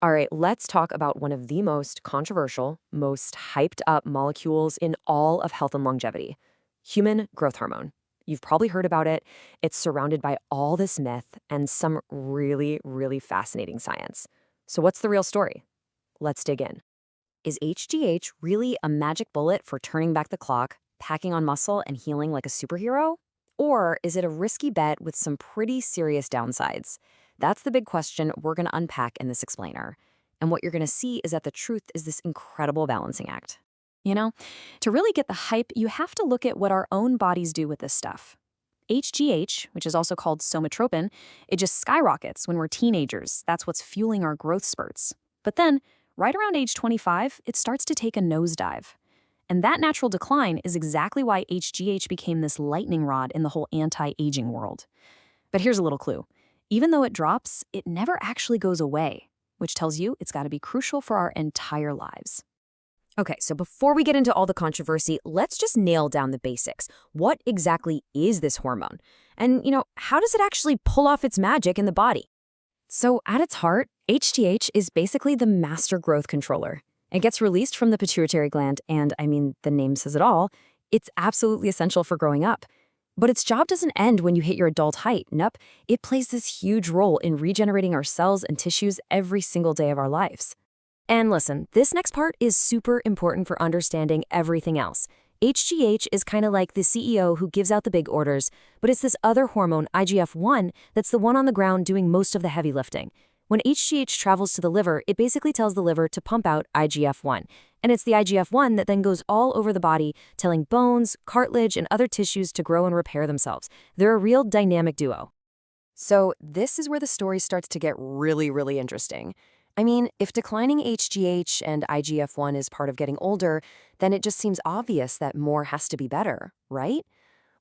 All right, let's talk about one of the most controversial, most hyped up molecules in all of health and longevity human growth hormone. You've probably heard about it. It's surrounded by all this myth and some really, really fascinating science. So, what's the real story? Let's dig in. Is HGH really a magic bullet for turning back the clock, packing on muscle, and healing like a superhero? Or is it a risky bet with some pretty serious downsides? That's the big question we're going to unpack in this explainer. And what you're going to see is that the truth is this incredible balancing act. You know, to really get the hype, you have to look at what our own bodies do with this stuff. HGH, which is also called somatotropin, it just skyrockets when we're teenagers. That's what's fueling our growth spurts. But then, right around age 25, it starts to take a nosedive. And that natural decline is exactly why HGH became this lightning rod in the whole anti-aging world. But here's a little clue. Even though it drops, it never actually goes away, which tells you it's got to be crucial for our entire lives. Okay, so before we get into all the controversy, let's just nail down the basics. What exactly is this hormone? And, how does it actually pull off its magic in the body? So, at its heart, HGH is basically the master growth controller. It gets released from the pituitary gland, and the name says it all. It's absolutely essential for growing up. But its job doesn't end when you hit your adult height. Nope, it plays this huge role in regenerating our cells and tissues every single day of our lives. And listen, this next part is super important for understanding everything else. HGH is kind of like the CEO who gives out the big orders, but it's this other hormone, IGF-1, that's the one on the ground doing most of the heavy lifting. When HGH travels to the liver, it basically tells the liver to pump out IGF-1. And it's the IGF-1 that then goes all over the body, telling bones, cartilage, and other tissues to grow and repair themselves. They're a real dynamic duo. So this is where the story starts to get really, really interesting. If declining HGH and IGF-1 is part of getting older, then it just seems obvious that more has to be better, right?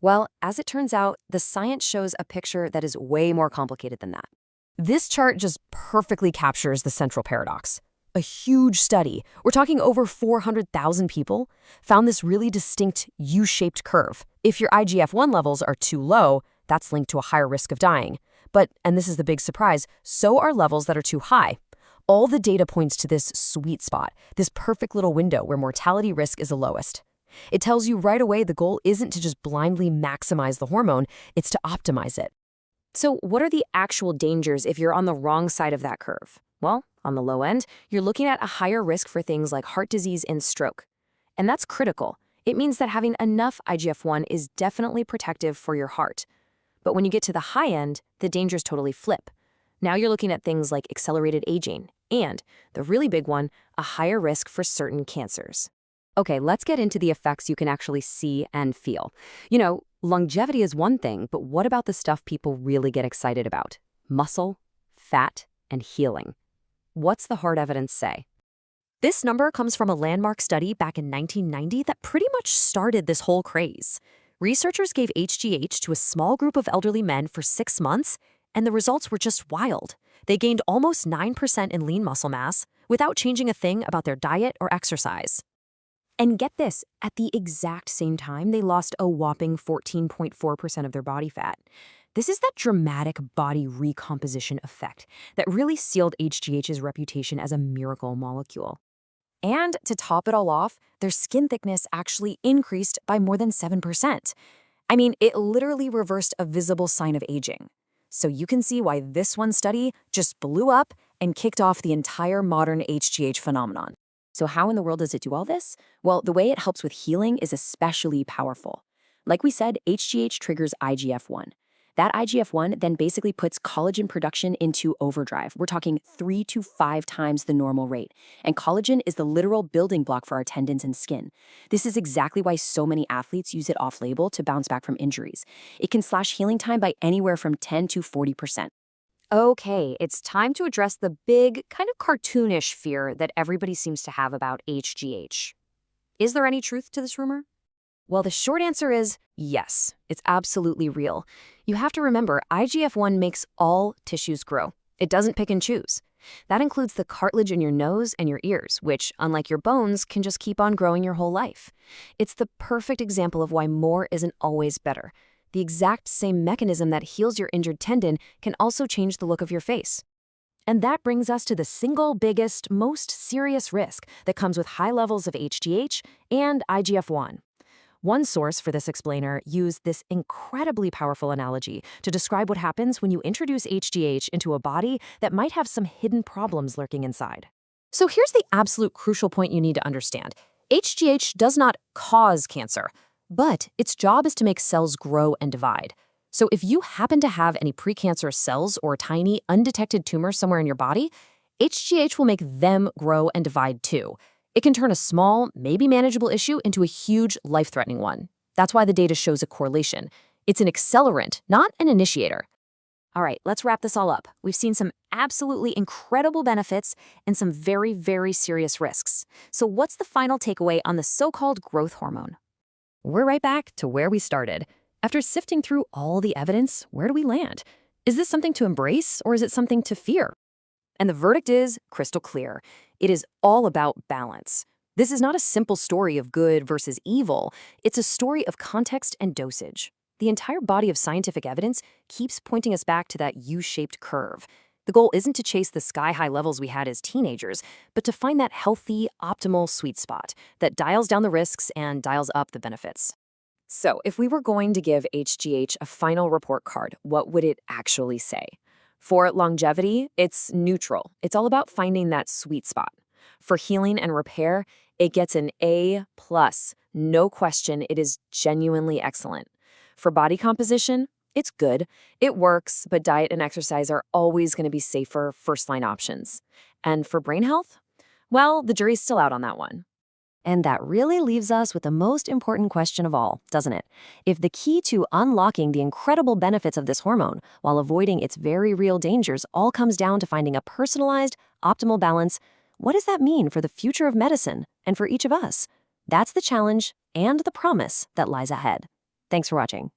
Well, as it turns out, the science shows a picture that is way more complicated than that. This chart just perfectly captures the central paradox. A huge study, we're talking over 400,000 people, found this really distinct U-shaped curve. If your IGF-1 levels are too low, that's linked to a higher risk of dying. But, and this is the big surprise, so are levels that are too high. All the data points to this sweet spot, this perfect little window where mortality risk is the lowest. It tells you right away the goal isn't to just blindly maximize the hormone, it's to optimize it. So what are the actual dangers if you're on the wrong side of that curve? Well, on the low end, you're looking at a higher risk for things like heart disease and stroke. And that's critical. It means that having enough IGF-1 is definitely protective for your heart. But when you get to the high end, the dangers totally flip. Now you're looking at things like accelerated aging and, the really big one, a higher risk for certain cancers. Okay, let's get into the effects you can actually see and feel. Longevity is one thing, but what about the stuff people really get excited about? Muscle, fat, and healing. What's the hard evidence say? This number comes from a landmark study back in 1990 that pretty much started this whole craze. Researchers gave HGH to a small group of elderly men for 6 months, and the results were just wild. They gained almost 9% in lean muscle mass without changing a thing about their diet or exercise. And get this, at the exact same time, they lost a whopping 14.4% of their body fat. This is that dramatic body recomposition effect that really sealed HGH's reputation as a miracle molecule. And to top it all off, their skin thickness actually increased by more than 7%. It literally reversed a visible sign of aging. So you can see why this one study just blew up and kicked off the entire modern HGH phenomenon. So how in the world does it do all this? Well, the way it helps with healing is especially powerful. Like we said, HGH triggers IGF-1. That IGF-1 then basically puts collagen production into overdrive. We're talking 3 to 5 times the normal rate. And collagen is the literal building block for our tendons and skin. This is exactly why so many athletes use it off-label to bounce back from injuries. It can slash healing time by anywhere from 10 to 40%. Okay, it's time to address the big, kind of cartoonish fear that everybody seems to have about HGH. Is there any truth to this rumor? Well, the short answer is yes, it's absolutely real. You have to remember, IGF-1 makes all tissues grow. It doesn't pick and choose. That includes the cartilage in your nose and your ears, which, unlike your bones, can just keep on growing your whole life. It's the perfect example of why more isn't always better. The exact same mechanism that heals your injured tendon can also change the look of your face. And that brings us to the single biggest, most serious risk that comes with high levels of HGH and IGF-1. One source for this explainer used this incredibly powerful analogy to describe what happens when you introduce HGH into a body that might have some hidden problems lurking inside. So here's the absolute crucial point you need to understand. HGH does not cause cancer, but its job is to make cells grow and divide. So if you happen to have any precancerous cells or tiny, undetected tumors somewhere in your body, HGH will make them grow and divide too. It can turn a small, maybe manageable issue into a huge, life-threatening one. That's why the data shows a correlation. It's an accelerant, not an initiator. All right, let's wrap this all up. We've seen some absolutely incredible benefits and some very, very serious risks. So what's the final takeaway on the so-called growth hormone? We're right back to where we started. After sifting through all the evidence, where do we land? Is this something to embrace or is it something to fear? And the verdict is crystal clear. It is all about balance. This is not a simple story of good versus evil. It's a story of context and dosage. The entire body of scientific evidence keeps pointing us back to that U-shaped curve. The goal isn't to chase the sky-high levels we had as teenagers, but to find that healthy, optimal sweet spot that dials down the risks and dials up the benefits. So, if we were going to give HGH a final report card, what would it actually say? For longevity, it's neutral. It's all about finding that sweet spot. For healing and repair, it gets an A+. No question, it is genuinely excellent. For body composition, it's good. It works, but diet and exercise are always going to be safer first-line options. And for brain health? Well, the jury's still out on that one. And that really leaves us with the most important question of all, doesn't it? If the key to unlocking the incredible benefits of this hormone while avoiding its very real dangers all comes down to finding a personalized, optimal balance, what does that mean for the future of medicine and for each of us? That's the challenge and the promise that lies ahead. Thanks for watching.